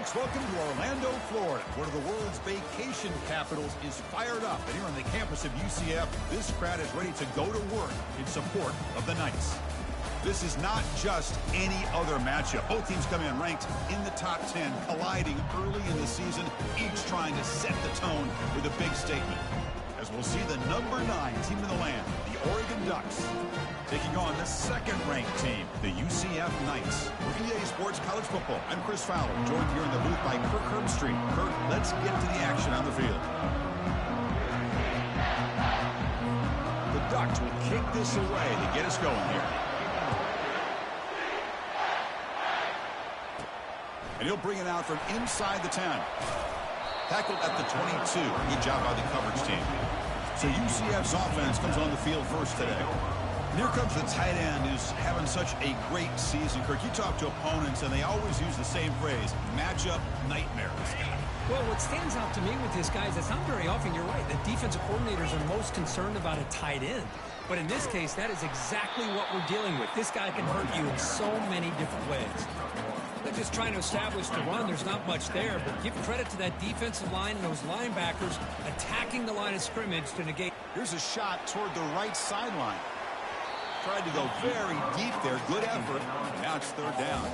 folks, welcome to Orlando, Florida. One of the world's vacation capitals is fired up. And here on the campus of UCF, this crowd is ready to go to work in support of the Knights. This is not just any other matchup. Both teams come in ranked in the top 10, colliding early in the season, each trying to set the tone with a big statement. As we'll see the number 9 team in the land, the Oregon Ducks, taking on the second-ranked team, the UCF Knights. We're EA Sports College Football. I'm Chris Fowler, joined here in the booth by Kirk Herbstreit. Kirk, let's get to the action on the field. The Ducks will kick this away to get us going here. And he'll bring it out from inside the 10. Tackled at the 22. Good job by the coverage team. So UCF's offense comes on the field first today. And here comes the tight end who's having such a great season. Kirk, you talk to opponents, and they always use the same phrase, matchup nightmares. Well, what stands out to me with this guy is it's not very often, you're right, the defensive coordinators are most concerned about a tight end. But in this case, that is exactly what we're dealing with. This guy can hurt you in so many different ways. They're just trying to establish the run. There's not much there, but give credit to that defensive line and those linebackers attacking the line of scrimmage to negate. Here's a shot toward the right sideline. Tried to go very deep there. Good effort. Now it's third down.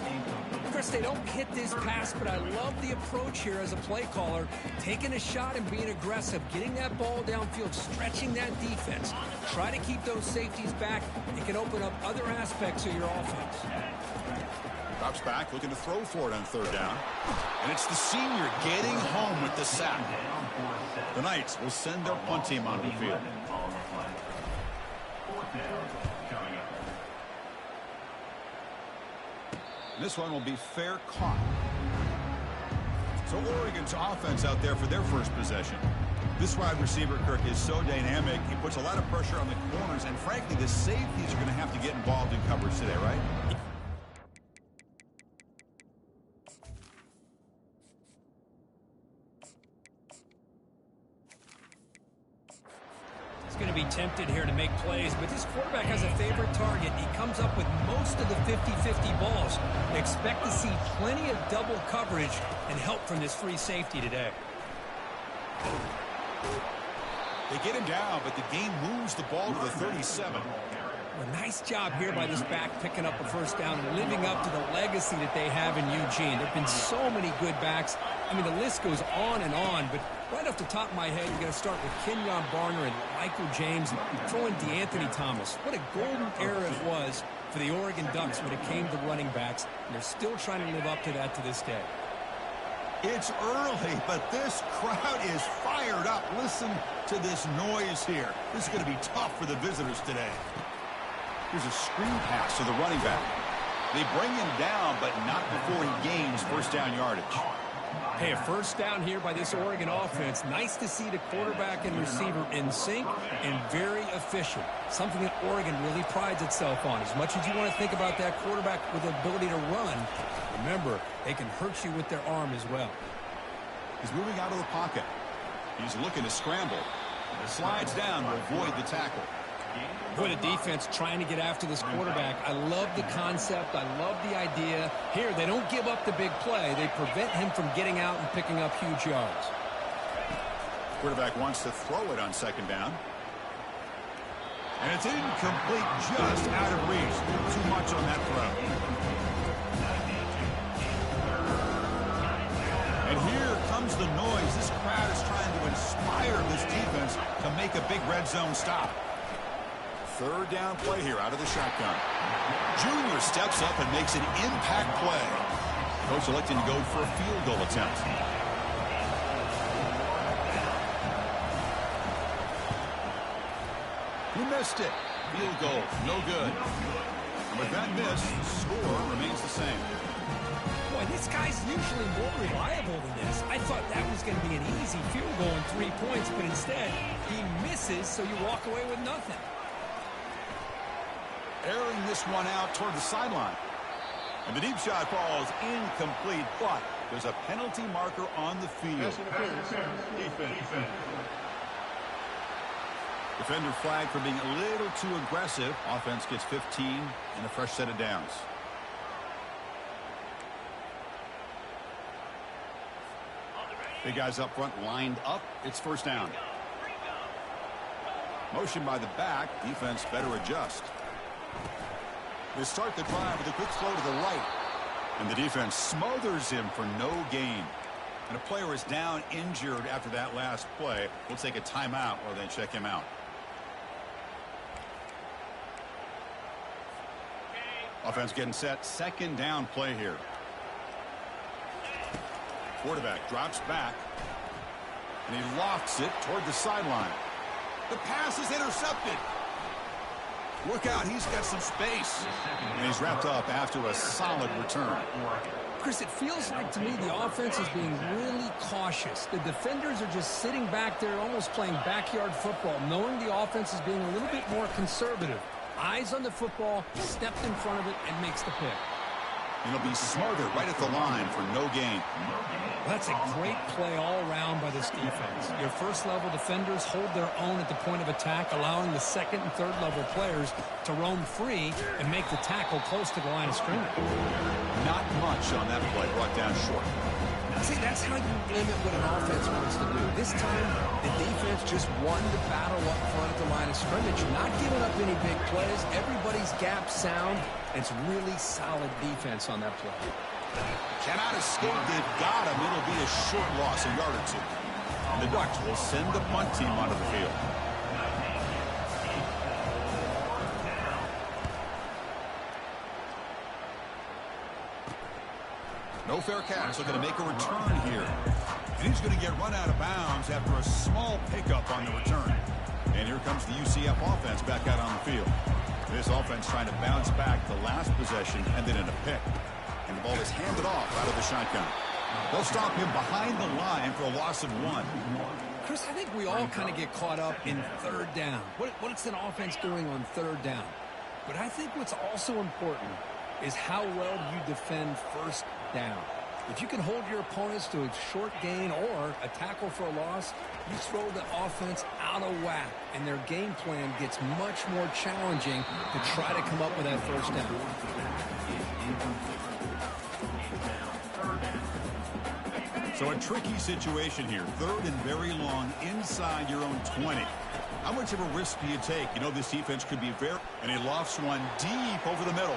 Chris, they don't hit this pass, but I love the approach here as a play caller. Taking a shot and being aggressive, getting that ball downfield, stretching that defense. Try to keep those safeties back. It can open up other aspects of your offense. Drops back, looking to throw for it on third down. And it's the senior getting home with the sack. The Knights will send their punt team onto the field. This one will be fair caught. So Oregon's offense out there for their first possession. This wide receiver, Kirk, is so dynamic. He puts a lot of pressure on the corners, and frankly, the safeties are going to have to get involved in coverage today, right? Going to be tempted here to make plays, but this quarterback has a favorite target. He comes up with most of the 50-50 balls. Expect to see plenty of double coverage and help from this free safety today. They get him down, but the game moves the ball to the 37. A nice job here by this back picking up a first down and living up to the legacy that they have in Eugene. There have been so many good backs. I mean, the list goes on and on, but right off the top of my head, you're going to start with Kenyon Barner and Michael James, throwing DeAnthony Thomas. What a golden era it was for the Oregon Ducks when it came to running backs, and they're still trying to live up to that to this day. It's early, but this crowd is fired up. Listen to this noise here. This is going to be tough for the visitors today. Here's a screen pass to the running back. They bring him down, but not before he gains first down yardage. Hey, a first down here by this Oregon offense. Nice to see the quarterback and receiver in sync and very efficient. Something that Oregon really prides itself on. As much as you want to think about that quarterback with the ability to run, remember, they can hurt you with their arm as well. He's moving out of the pocket. He's looking to scramble. Slides down to avoid the tackle. Boy, the defense trying to get after this quarterback. I love the concept. I love the idea. Here, they don't give up the big play. They prevent him from getting out and picking up huge yards. Quarterback wants to throw it on second down. And it's incomplete, just out of reach. Too much on that throw. And here comes the noise. This crowd is trying to inspire this defense to make a big red zone stop. Third down play here out of the shotgun. Junior steps up and makes an impact play. Coach electing to go for a field goal attempt. He missed it. Field goal, no good. And with that miss, the score remains the same. Boy, this guy's usually more reliable than this. I thought that was going to be an easy field goal and 3 points, but instead, he misses, so you walk away with nothing. Airing this one out toward the sideline. And the deep shot falls incomplete, but there's a penalty marker on the field. Defender flagged for being a little too aggressive. Offense gets 15 and a fresh set of downs. Big guys up front lined up. It's first down. Motion by the back. Defense better adjust. They start the drive with a quick throw to the right. And the defense smothers him for no gain. And a player is down injured after that last play. We'll take a timeout or then check him out. Offense getting set. Second down play here. Quarterback drops back. And he lofts it toward the sideline. The pass is intercepted. Look out, he's got some space. And he's wrapped up after a solid return. Chris, it feels like to me the offense is being really cautious. The defenders are just sitting back there almost playing backyard football, knowing the offense is being a little bit more conservative. Eyes on the football, stepped in front of it, and makes the pick. And he'll be smothered right at the line for no gain. That's a great play all around by this defense. Your first-level defenders hold their own at the point of attack, allowing the second and third-level players to roam free and make the tackle close to the line of scrimmage. Not much on that play, brought down short. See, that's how you limit what an offense wants to do. This time, the defense just won the battle up front at the line of scrimmage. Not giving up any big plays. Everybody's gap sound. It's really solid defense on that play. Cannot escape. They've got him. It'll be a short loss, a yard or two. And the Ducks will send the punt team onto the field. No fair catch. So going to make a return here. And he's going to get run out of bounds after a small pickup on the return. And here comes the UCF offense back out on the field. This offense trying to bounce back the last possession and then in a pick. And the ball is handed off out of the shotgun. They'll stop him behind the line for a loss of 1. Chris, I think we all kind of get caught up in third down. What's an offense doing on third down? But I think what's also important is how well you defend first down. If you can hold your opponents to a short gain or a tackle for a loss, you throw the offense out of whack, and their game plan gets much more challenging to try to come up with that first down. So a tricky situation here. Third and very long inside your own 20. How much of a risk do you take? You know this defense could be very... And he lofts one deep over the middle.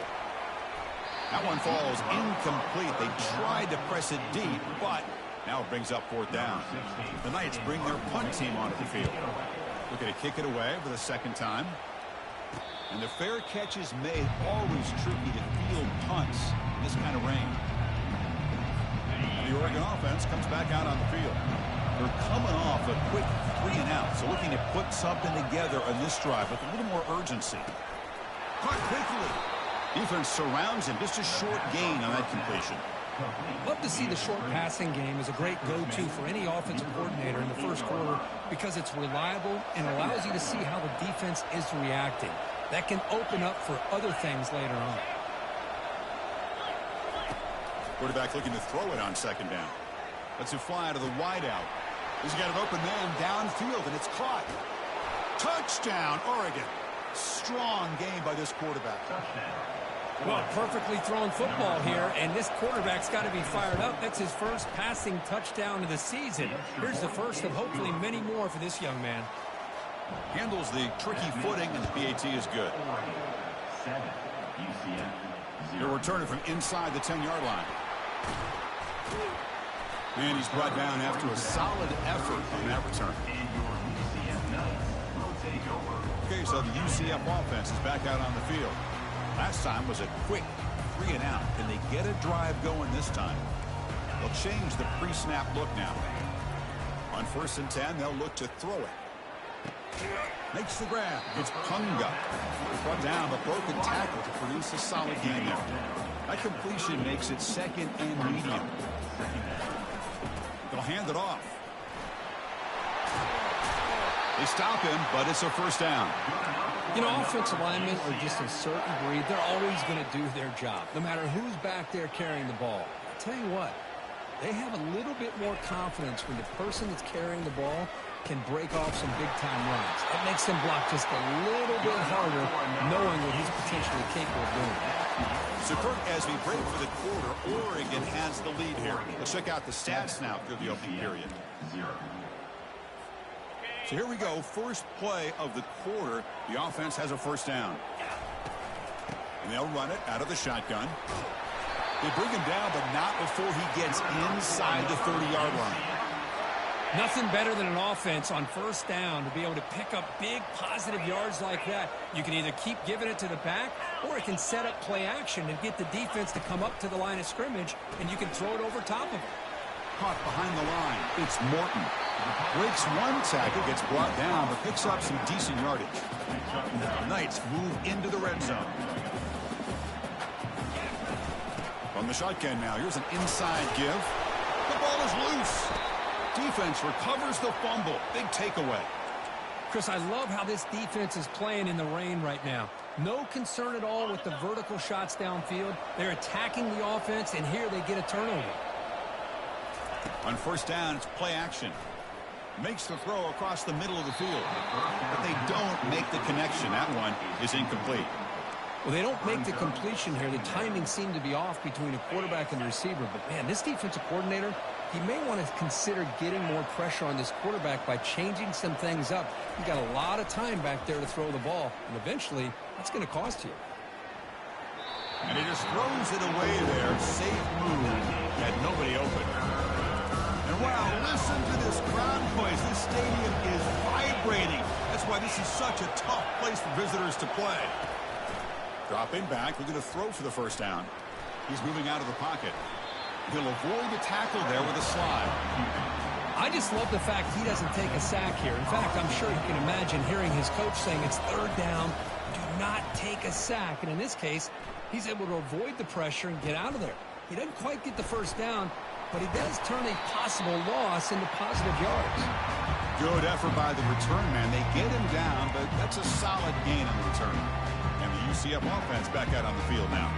That one falls incomplete. They tried to press it deep, but now it brings up fourth down. The Knights bring their punt team onto the field. Looking to kick it away for the second time. And the fair catch is made. Always tricky to field punts in this kind of rain. And the Oregon offense comes back out on the field. They're coming off a quick 3 and out. So looking to put something together on this drive with a little more urgency. Caught quickly. Defense surrounds him. Just a short gain on that completion. Love to see the short passing game as a great go-to for any offensive coordinator in the first quarter because it's reliable and allows you to see how the defense is reacting. That can open up for other things later on. Quarterback looking to throw it on second down. Lets it fly to the wideout. He's got an open man downfield, and it's caught. Touchdown, Oregon. Strong game by this quarterback. Well, perfectly thrown football here, and this quarterback's got to be fired up. That's his first passing touchdown of the season. Here's the first of hopefully many more for this young man. Handles the tricky footing, and the PAT is good. They're returning from inside the 10-yard line. And he's brought down after a solid effort on that return. Okay, so the UCF offense is back out on the field. Last time was a quick 3 and out. Can they get a drive going this time? They'll change the pre-snap look now. On 1st and 10, they'll look to throw it. Makes the grab. It's Punga. Brought down, but broken tackle to produce a solid gain there. That completion makes it second and medium. They'll hand it off. They stop him, but it's a first down. You know, offensive linemen are just a certain breed. They're always going to do their job, no matter who's back there carrying the ball. I'll tell you what, they have a little bit more confidence when the person that's carrying the ball can break off some big-time runs. It makes him block just a little bit harder, knowing what he's potentially capable of doing. So, Kirk, as we break for the quarter, Oregon has the lead here. Let's check out the stats now through the opening period. So here we go. First play of the quarter. The offense has a first down. And they'll run it out of the shotgun. They bring him down, but not before he gets inside the 30-yard line. Nothing better than an offense on first down to be able to pick up big positive yards like that. You can either keep giving it to the back, or it can set up play action and get the defense to come up to the line of scrimmage, and you can throw it over top of it. Caught behind the line. It's Morton. Breaks one tackle, gets brought down, but picks up some decent yardage. The Knights move into the red zone. From the shotgun now, here's an inside give. The ball is loose. Defense recovers the fumble. Big takeaway. Chris, I love how this defense is playing in the rain right now. No concern at all with the vertical shots downfield. They're attacking the offense, and here they get a turnover. On first down, it's play action. Makes the throw across the middle of the field. But they don't make the connection. That one is incomplete. Well, they don't make the completion here. The timing seemed to be off between a quarterback and the receiver. But, man, this defensive coordinator, he may want to consider getting more pressure on this quarterback by changing some things up. He's got a lot of time back there to throw the ball. And eventually, that's going to cost you. And he just throws it away there. Safe move. Had nobody open. And wow, listen to this crowd noise. This stadium is vibrating. That's why this is such a tough place for visitors to play. Dropping back, we're going to throw for the first down. He's moving out of the pocket. He'll avoid the tackle there with a slide. I just love the fact he doesn't take a sack here. In fact, I'm sure he can imagine hearing his coach saying it's third down, do not take a sack. And in this case, he's able to avoid the pressure and get out of there. He doesn't quite get the first down, but he does turn a possible loss into positive yards. Good effort by the return man. They get him down, but that's a solid gain on the return. And the UCF offense back out on the field now.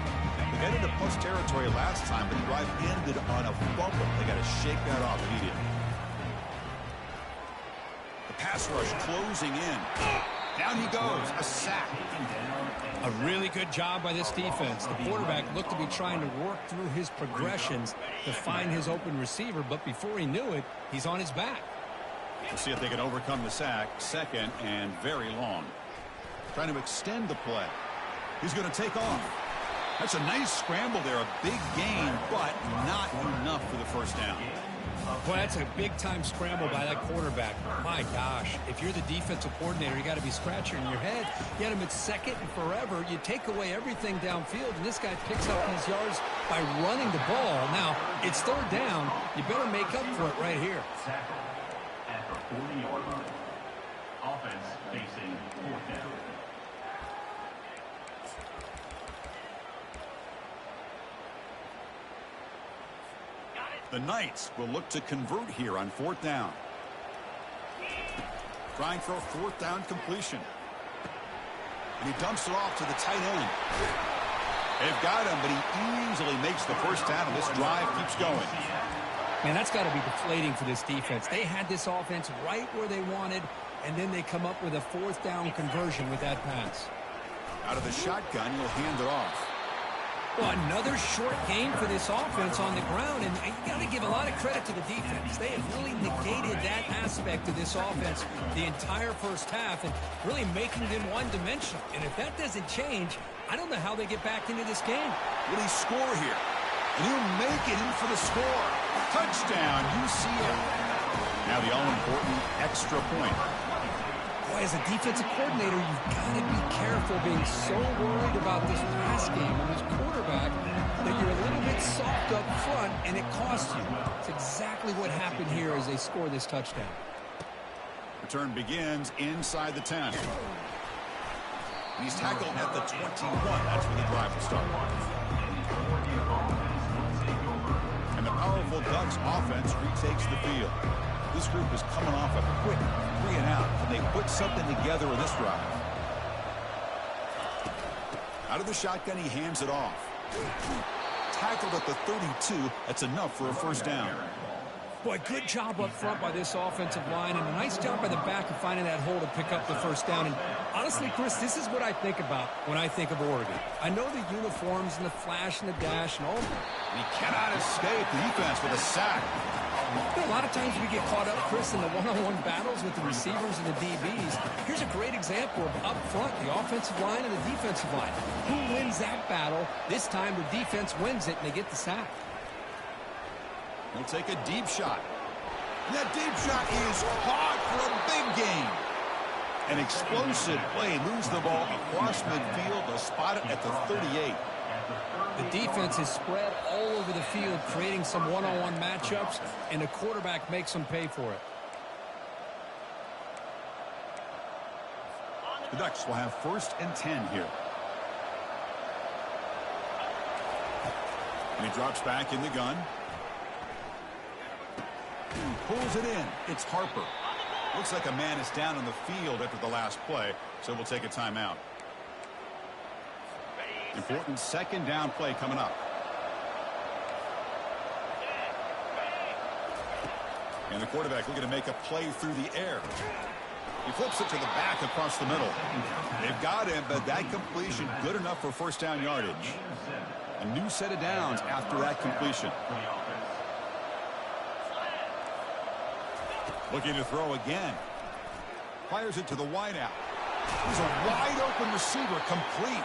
They got into plus territory last time, but the drive ended on a fumble. They got to shake that off immediately. The pass rush closing in. Down he goes. A sack. A really good job by this defense. The quarterback looked to be trying to work through his progressions to find his open receiver, but before he knew it, he's on his back. We'll see if they can overcome the sack. Second and very long. Trying to extend the play. He's going to take off. That's a nice scramble there. A big gain, but not enough for the first down. Boy, that's a big-time scramble by that quarterback. My gosh, if you're the defensive coordinator, you got to be scratching your head. You had him at second and forever. You take away everything downfield, and this guy picks up these yards by running the ball. Now, it's third down. You better make up for it right here. At the 40-yard line. Offense facing fourth down. The Knights will look to convert here on fourth down. Trying for a fourth down completion. And he dumps it off to the tight end. They've got him, but he easily makes the first down, and this drive keeps going. Man, that's got to be deflating for this defense. They had this offense right where they wanted, and then they come up with a fourth down conversion with that pass. Out of the shotgun, he'll hand it off. Well, another short game for this offense on the ground, and you got to give a lot of credit to the defense. They have really negated that aspect of this offense the entire first half and really making them one-dimensional. And if that doesn't change, I don't know how they get back into this game. Will he score here? And he'll make it in for the score. Touchdown, UCF. Now the all-important extra point. Boy, as a defensive coordinator, you've got to be careful being so worried about this pass game and this quarterback that you're a little bit soft up front, and it costs you. It's exactly what happened here as they score this touchdown. Return begins inside the 10. He's tackled at the 21. That's where the drive will start. And the powerful Ducks offense retakes the field. This group is coming off a quick 3-and-out. Can they put something together in this drive? Out of the shotgun, he hands it off. Tackled at the 32. That's enough for a first down. Boy, good job up front by this offensive line, and a nice job by the back of finding that hole to pick up the first down. And honestly, Chris, this is what I think about when I think of Oregon. I know the uniforms and the flash and the dash and all. He cannot escape the defense with a sack. You know, a lot of times we get caught up, Chris, in the one-on-one battles with the receivers and the DBs. Here's a great example of up front, the offensive line and the defensive line. Who wins that battle? This time the defense wins it, and they get the sack. He'll take a deep shot. And that deep shot is caught for a big gain. An explosive play moves the ball across midfield to spot it at the 38. The defense is spread all over the field, creating some one-on-one matchups, and the quarterback makes them pay for it. The Ducks will have 1st and 10 here. And he drops back in the gun. Pulls it in. It's Harper. Looks like a man is down on the field after the last play, so we'll take a timeout. Important 2nd down play coming up. And the quarterback looking to make a play through the air. He flips it to the back across the middle. They've got him, but that completion good enough for 1st down yardage. A new set of downs after that completion. Looking to throw again. Fires it to the wideout. He's a wide open receiver, complete.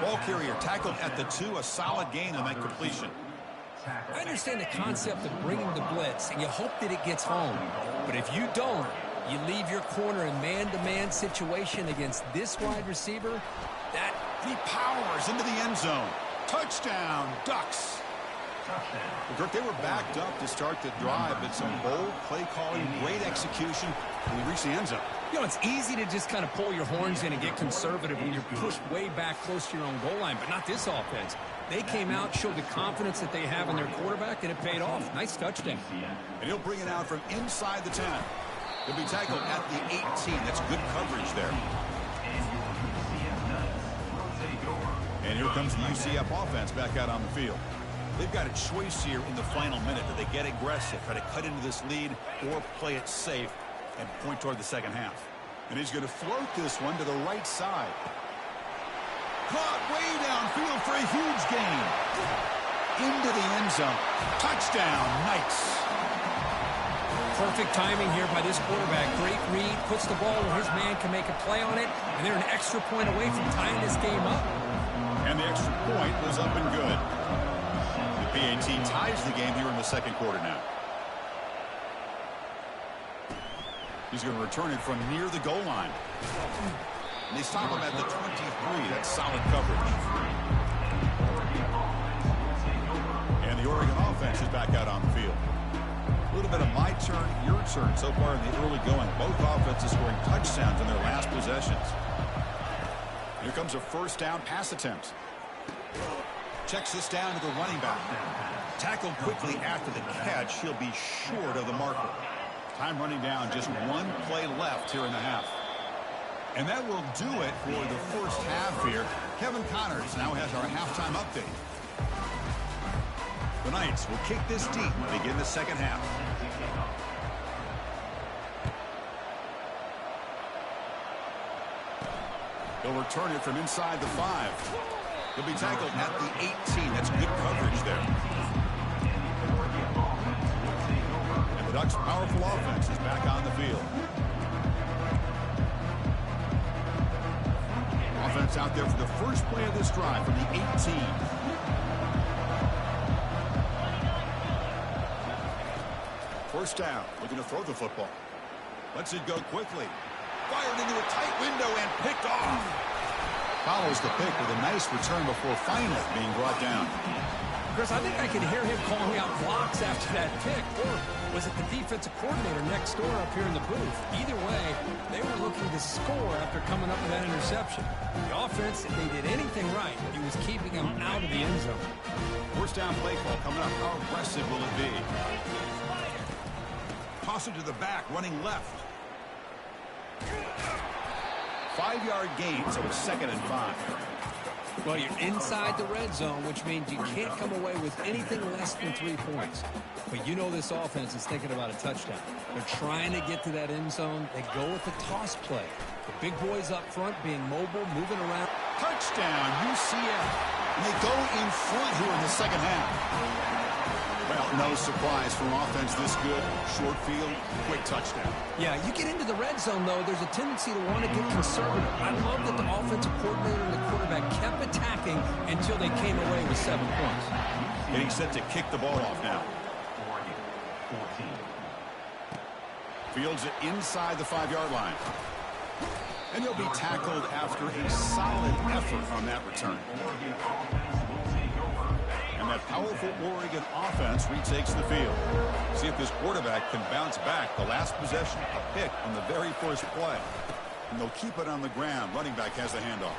Ball carrier tackled at the 2, a solid gain on that completion. I understand the concept of bringing the blitz, and you hope that it gets home. But if you don't, you leave your corner in man-to-man situation against this wide receiver. That he powers into the end zone. Touchdown, Ducks. Kirk, they were backed up to start the drive, but some bold play calling, great execution, and they reached the end zone. You know, it's easy to just kind of pull your horns in and get conservative when you're pushed way back close to your own goal line, but not this offense. They came out, showed the confidence that they have in their quarterback, and it paid off. Nice touchdown. And he'll bring it out from inside the 10. He'll be tackled at the 18. That's good coverage there. And here comes the UCF offense back out on the field. They've got a choice here in the final minute. Do they get aggressive, try to cut into this lead, or play it safe and point toward the 2nd half? And he's going to float this one to the right side. Caught way downfield for a huge gain. Into the end zone. Touchdown, Knights. Perfect timing here by this quarterback. Great read, puts the ball where his man can make a play on it, and they're an extra point away from tying this game up. And the extra point was up and good. The PAT ties the game here in the 2nd quarter now. He's going to return it from near the goal line. And they stop him at the 23. That's solid coverage. And the Oregon offense is back out on the field. A little bit of my turn, your turn so far in the early going. Both offenses scoring touchdowns in their last possessions. Here comes a 1st down pass attempt. Checks this down to the running back. Tackled quickly after the catch. He'll be short of the marker. Time running down, just 1 play left here in the half. And that will do it for the 1st half here. Kevin Connors now has our halftime update. The Knights will kick this deep and begin the 2nd half. They'll return it from inside the 5. He'll be tackled at the 18. That's good coverage there. And the Ducks' powerful offense is back on the field. Offense out there for the first play of this drive from the 18. First down, looking to throw the football. Lets it go quickly. Fired into a tight window and picked off. Follows the pick with a nice return before finally being brought down. Chris, I think I can hear him calling out blocks after that pick. Or was it the defensive coordinator next door up here in the booth? Either way, they were looking to score after coming up with that interception. The offense, if they did anything right, it was keeping them out of the end zone. First down play call coming up. How aggressive will it be? Toss it to the back, running left. 5-yard gain, so it's 2nd and 5. Well, you're inside the red zone, which means you can't come away with anything less than 3 points. But you know this offense is thinking about a touchdown. They're trying to get to that end zone. They go with the toss play. The big boys up front being mobile, moving around. Touchdown, UCF. And they go in front here in the second half. Well, no surprise from offense this good. Short field, quick touchdown. Yeah, you get into the red zone, though, there's a tendency to want to get conservative. I love that the offensive coordinator and the quarterback kept attacking until they came away with 7 points. Getting set to kick the ball off now. Fields it inside the 5-yard line. And he'll be tackled after a solid effort on that return. And that powerful Oregon offense retakes the field. See if this quarterback can bounce back. The last possession, a pick on the very first play. And they'll keep it on the ground. Running back has the handoff.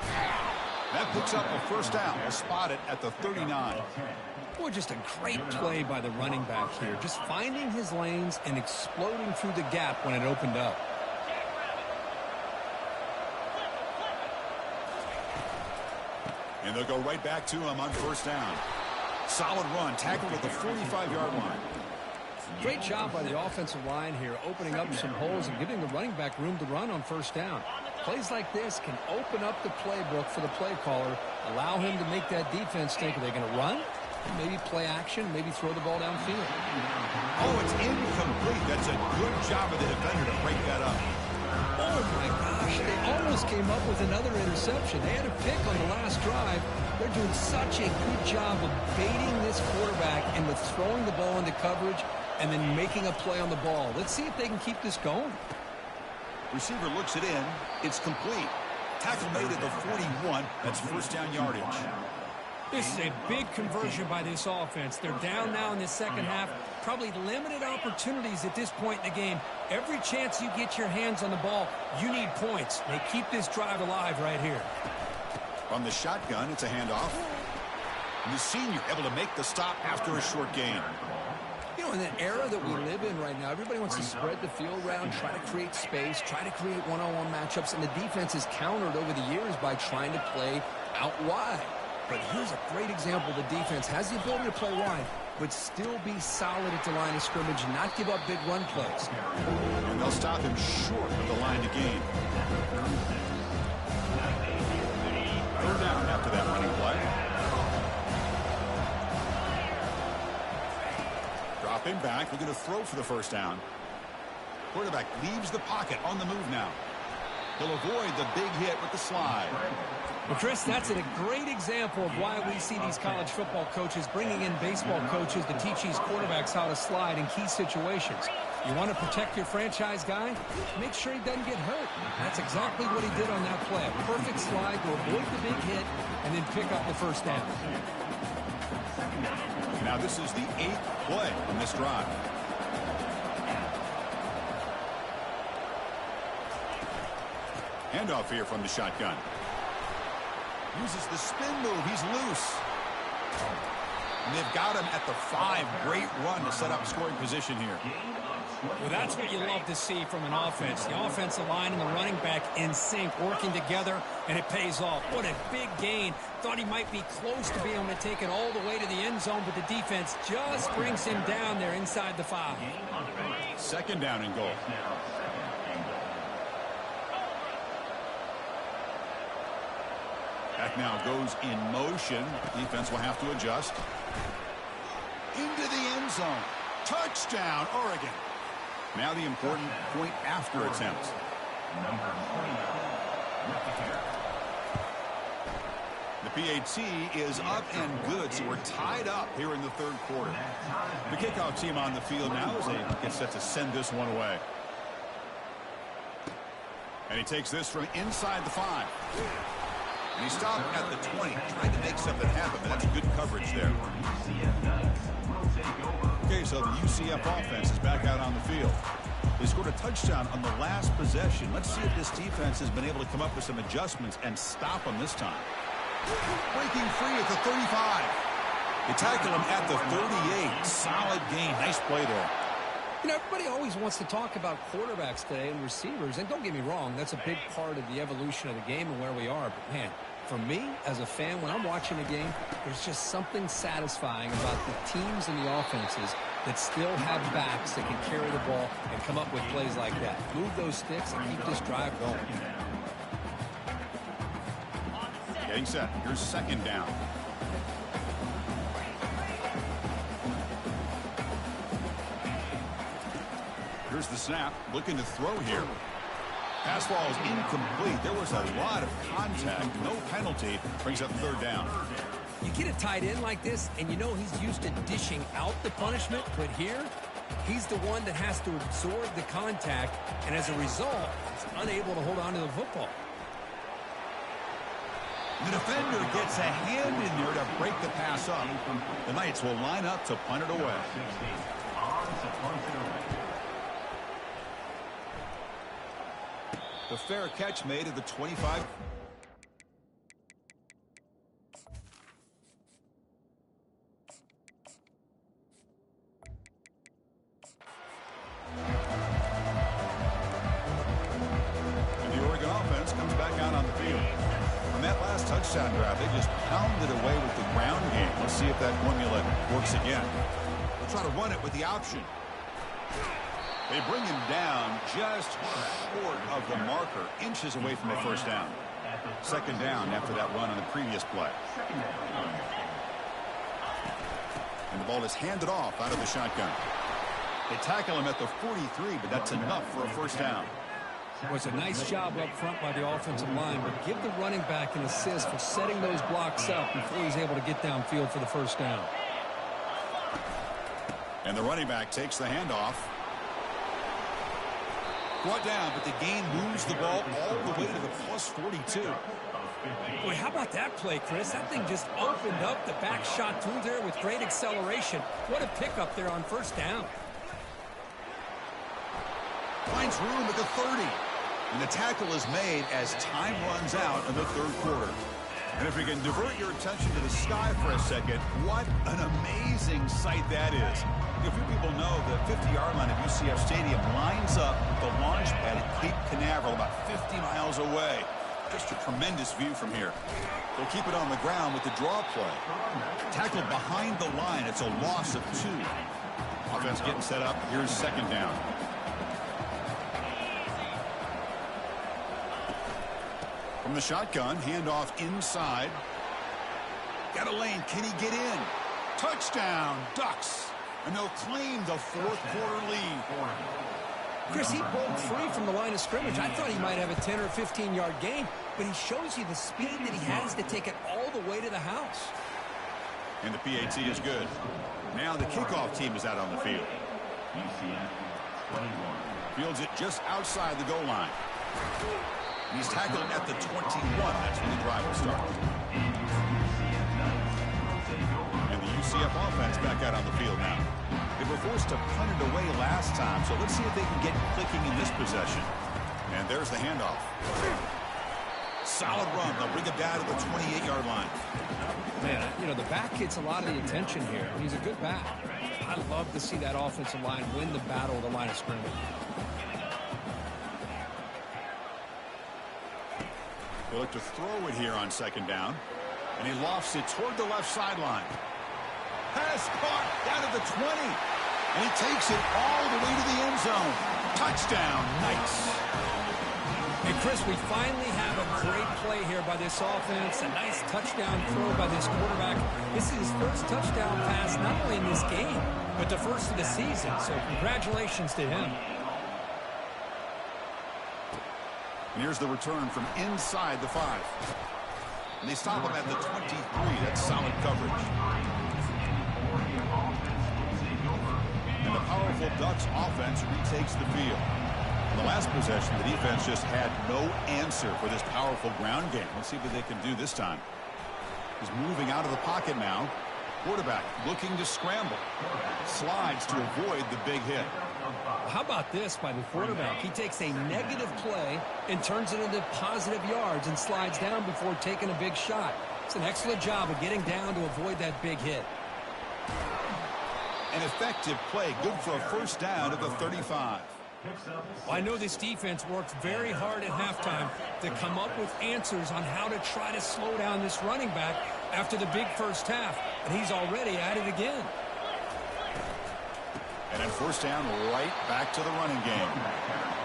That picks up a first down. We'll spot it at the 39. Boy, just a great play by the running back here. Just finding his lanes and exploding through the gap when it opened up. And they'll go right back to him on first down. Solid run, tackled at the 45-yard line. Great job by the offensive line here, opening up some holes and giving the running back room to run on first down. Plays like this can open up the playbook for the play caller, allow him to make that defense think, are they going to run? Maybe play action, maybe throw the ball downfield. Oh, it's incomplete. That's a good job of the defender to break that up. Oh, my gosh. They almost came up with another interception. They had a pick on the last drive. They're doing such a good job of baiting this quarterback and with throwing the ball into coverage and then making a play on the ball. Let's see if they can keep this going. Receiver looks it in. It's complete. Tackle made at the 41. That's first down yardage. This is a big conversion by this offense. They're down now in the second half. Probably limited opportunities at this point in the game. Every chance you get your hands on the ball, you need points. They keep this drive alive right here. From the shotgun, it's a handoff. And the senior able to make the stop after a short gain. You know, in the era that we live in right now, everybody wants to spread the field around, try to create space, try to create one-on-one matchups, and the defense is countered over the years by trying to play out wide. But here's a great example. The defense has the ability to play wide, but still be solid at the line of scrimmage and not give up big run plays. And they'll stop him short of the line to gain. Third down after that running play. Dropping back, looking to throw for the first down. Quarterback leaves the pocket on the move now. He'll avoid the big hit with the slide. Well, Chris, that's a great example of why we see these college football coaches bringing in baseball coaches to teach these quarterbacks how to slide in key situations. You want to protect your franchise guy? Make sure he doesn't get hurt. That's exactly what he did on that play. A perfect slide to avoid the big hit and then pick up the first down. Now this is the 8th play on this drive. Handoff here from the shotgun. Uses the spin move. He's loose. And they've got him at the 5. Great run to set up scoring position here. Well, that's what you love to see from an offense. The offensive line and the running back in sync, working together, and it pays off. What a big gain. Thought he might be close to being able to take it all the way to the end zone, but the defense just brings him down there inside the 5. Second down and goal. Back now goes in motion. Defense will have to adjust. Into the end zone. Touchdown, Oregon. Now the important point after attempt. The PAT is up and good, so we're tied up here in the third quarter. The kickoff team on the field now as they get set to send this one away. And he takes this from inside the 5. And he stopped at the 20, trying to make something happen, but that's good coverage there. Okay, so the UCF offense is back out on the field. They scored a touchdown on the last possession. Let's see if this defense has been able to come up with some adjustments and stop them this time. Breaking free at the 35. They tackle him at the 38. Solid gain. Nice play there. You know, everybody always wants to talk about quarterbacks today and receivers, and don't get me wrong, that's a big part of the evolution of the game and where we are. But, man, For me, as a fan, when I'm watching a game, there's just something satisfying about the teams and the offenses that still have backs that can carry the ball and come up with plays like that. Move those sticks and keep this drive going. Getting set. Here's second down. Here's the snap. Looking to throw here. Pass ball is incomplete. There was a lot of contact. No penalty. Brings up third down. You get a tight end like this, and you know he's used to dishing out the punishment, but here, he's the one that has to absorb the contact, and as a result, he's unable to hold on to the football. The defender gets a hand in there to break the pass up. The Knights will line up to punt it away. The fair catch made at the 25. And the Oregon offense comes back out on the field. On that last touchdown drive, they just pounded away with the ground game. Let's see if that formula works again. They'll try to run it with the option. They bring him down just short of the marker, inches away from a first down. Second down after that run on the previous play. And the ball is handed off out of the shotgun. They tackle him at the 43, but that's enough for a first down. It was a nice job up front by the offensive line, but give the running back an assist for setting those blocks up before he's able to get downfield for the first down. And the running back takes the handoff. Brought down, but the gain moves the ball all the way to the plus 42. Boy, how about that play, Chris? That thing just opened up the back shot through there with great acceleration. What a pickup there on first down. Finds room at the 30. And the tackle is made as time runs out in the third quarter. And if we can divert your attention to the sky for a second, what an amazing sight that is. A few people know the 50-yard line of UCF Stadium lines up the launch pad at Cape Canaveral about 50 miles away. Just a tremendous view from here. They'll keep it on the ground with the draw play. Tackled behind the line. It's a loss of 2. Offense getting set up. Here's second down. From the shotgun, handoff inside. Got a lane. Can he get in? Touchdown, Ducks. And they'll claim the fourth quarter lead. Chris, he broke free from the line of scrimmage. I thought he might have a 10 or 15-yard gain, but he shows you the speed that he has to take it all the way to the house. And the PAT is good. Now the kickoff team is out on the field. Fields it just outside the goal line. He's tackled at the 21. That's when the drive will start. And the UCF offense back out on the field now. They were forced to punt it away last time, so let's see if they can get clicking in this possession. And there's the handoff. Solid run. They'll bring it down to the 28-yard line. Man, you know, the back gets a lot of the attention here. He's a good back. I love to see that offensive line win the battle of the line of scrimmage. They look to throw it here on second down. And he lofts it toward the left sideline. Pass caught down at the 20. And he takes it all the way to the end zone. Touchdown, Knights. And Chris, we finally have a great play here by this offense. A nice touchdown throw by this quarterback. This is his first touchdown pass, not only in this game, but the first of the season. So congratulations to him. And here's the return from inside the 5. And they stop him at the 23. That's solid coverage. And the powerful Ducks offense retakes the field. In the last possession, the defense just had no answer for this powerful ground game. Let's see what they can do this time. He's moving out of the pocket now. Quarterback looking to scramble. Slides to avoid the big hit. How about this by the quarterback? He takes a negative play and turns it into positive yards and slides down before taking a big shot. It's an excellent job of getting down to avoid that big hit. An effective play, good for a first down at the 35. Well, I know this defense worked very hard at halftime to come up with answers on how to try to slow down this running back after the big first half, and he's already at it again. And then first down, right back to the running game.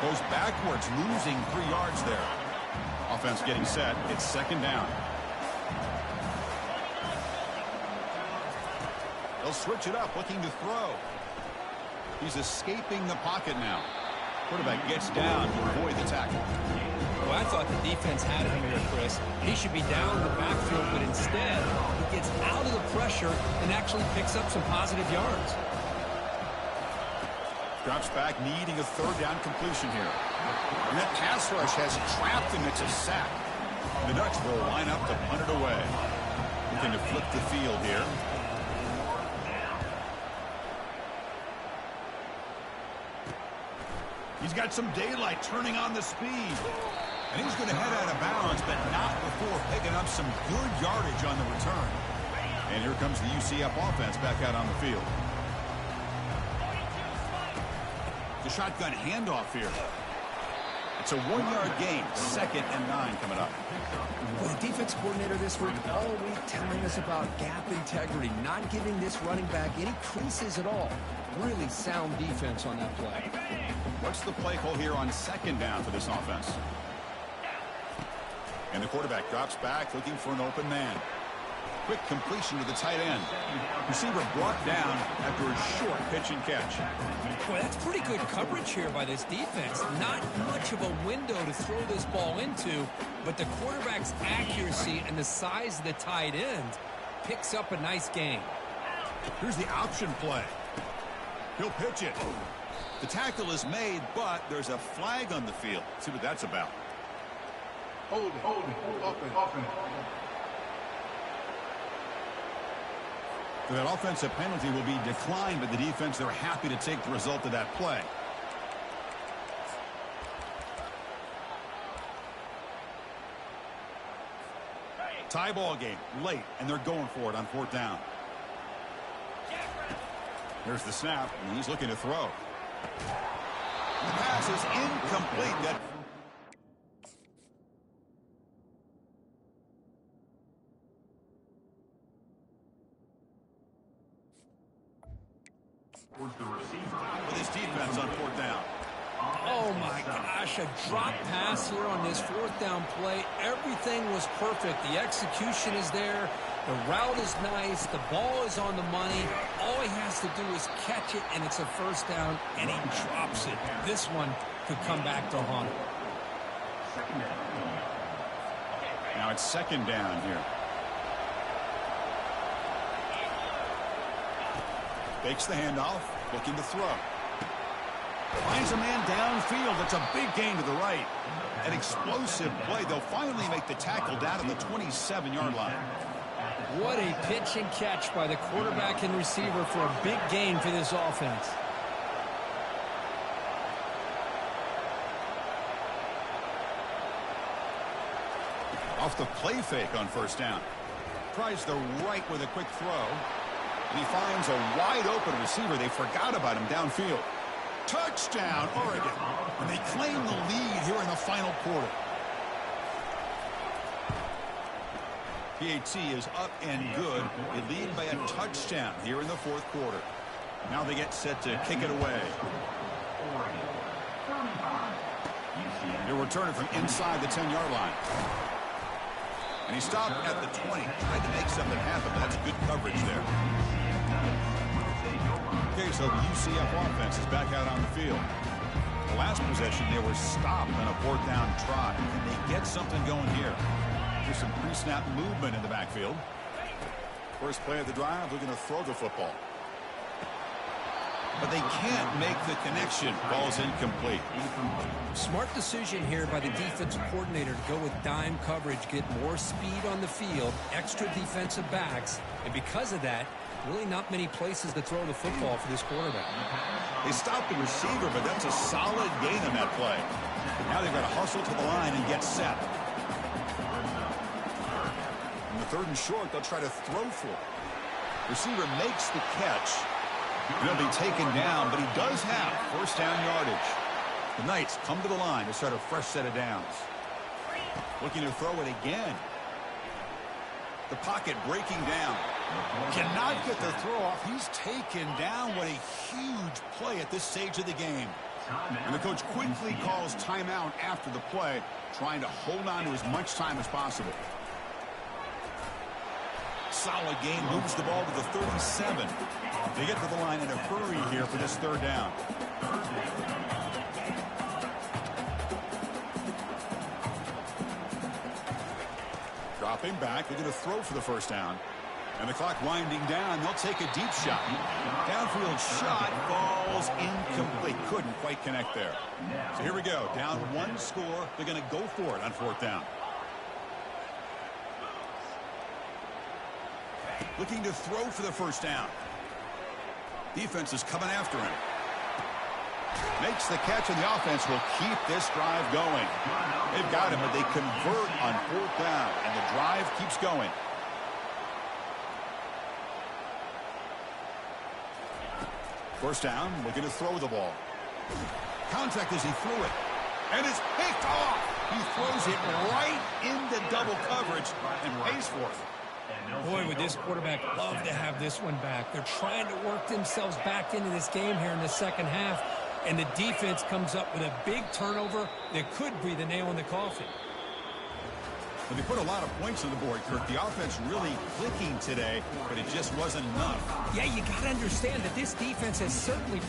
Goes backwards, losing 3 yards there. Offense getting set. It's second down. They'll switch it up, looking to throw. He's escaping the pocket now. Quarterback gets down to avoid the tackle. Well, I thought the defense had him here, Chris. He should be down in the backfield, but instead, he gets out of the pressure and actually picks up some positive yards. Drops back, needing a third down completion here. And that pass rush has trapped him. It's a sack. The Ducks will line up to punt it away. Looking to flip the field here. He's got some daylight, turning on the speed. And he's going to head out of bounds, but not before picking up some good yardage on the return. And here comes the UCF offense back out on the field. The shotgun handoff here. It's a 1-yard gain. 2nd and 9 coming up. Well, the defense coordinator this week all week telling us about gap integrity, not giving this running back any creases at all. Really sound defense on that play. What's the play call here on second down for this offense? And the quarterback drops back, looking for an open man. Quick completion to the tight end. Receiver brought down after a short pitch and catch. Boy, that's pretty good coverage here by this defense. Not much of a window to throw this ball into, but the quarterback's accuracy and the size of the tight end picks up a nice gain. Here's the option play. He'll pitch it. The tackle is made, but there's a flag on the field. See what that's about. Hold it. Open. That offensive penalty will be declined by the defense. They're happy to take the result of that play. Tie ball game late, and they're going for it on 4th down. There's the snap, and he's looking to throw. The pass is incomplete. That with his defense on 4th down. Oh my gosh, a drop pass here on this 4th down play. Everything was perfect. The execution is there. The route is nice. The ball is on the money. All he has to do is catch it, and it's a first down, and he drops it. This one could come back to haunt him. Now it's second down here. Fakes the handoff, looking to throw. Finds a man downfield. It's a big gain to the right. An explosive play. They'll finally make the tackle down at the 27-yard line. What a pitch and catch by the quarterback and receiver for a big gain for this offense. Off the play fake on first down. Tries the right with a quick throw. And he finds a wide-open receiver. They forgot about him downfield. Touchdown, Oregon. And they claim the lead here in the final quarter. PAT is up and good. They lead by a touchdown here in the 4th quarter. Now they get set to kick it away. They're returning from inside the 10-yard line. And he stopped at the 20. Tried to make something happen. That's good coverage there. Okay, so the UCF offense is back out on the field. The last possession, they were stopped on a 4th down try. Can they get something going here? There's some pre-snap movement in the backfield. First play of the drive, looking to throw the football. But they can't make the connection. Ball's incomplete. Smart decision here by the defensive coordinator to go with dime coverage, get more speed on the field, extra defensive backs, and because of that, really not many places to throw the football for this quarterback. They stopped the receiver, but that's a solid gain on that play. Now they've got to hustle to the line and get set. On the 3rd and short, they'll try to throw for it. Receiver makes the catch. He'll be taken down, but he does have first down yardage. The Knights come to the line to start a fresh set of downs. Looking to throw it again. The pocket breaking down. Cannot get the throw off. He's taken down. What a huge play at this stage of the game. And the coach quickly calls timeout after the play, trying to hold on to as much time as possible. Solid game, moves the ball to the 37. They get to the line in a hurry here for this third down. Dropping back, they're going to throw for the first down. And the clock winding down, they'll take a deep shot. Downfield shot falls incomplete. Couldn't quite connect there. So here we go, down one score. They're going to go for it on fourth down. Looking to throw for the first down. Defense is coming after him. Makes the catch, and the offense will keep this drive going. They've got him, but they convert on fourth down, and the drive keeps going. First down, looking to throw the ball. Contact as he threw it. And it's picked off. He throws it right into double coverage and pays for it. Boy, would this quarterback love to have this one back. They're trying to work themselves back into this game here in the second half. And the defense comes up with a big turnover that could be the nail in the coffin. But they put a lot of points on the board, Kirk. The offense really clicking today, but it just wasn't enough. Yeah, you got to understand that this defense has certainly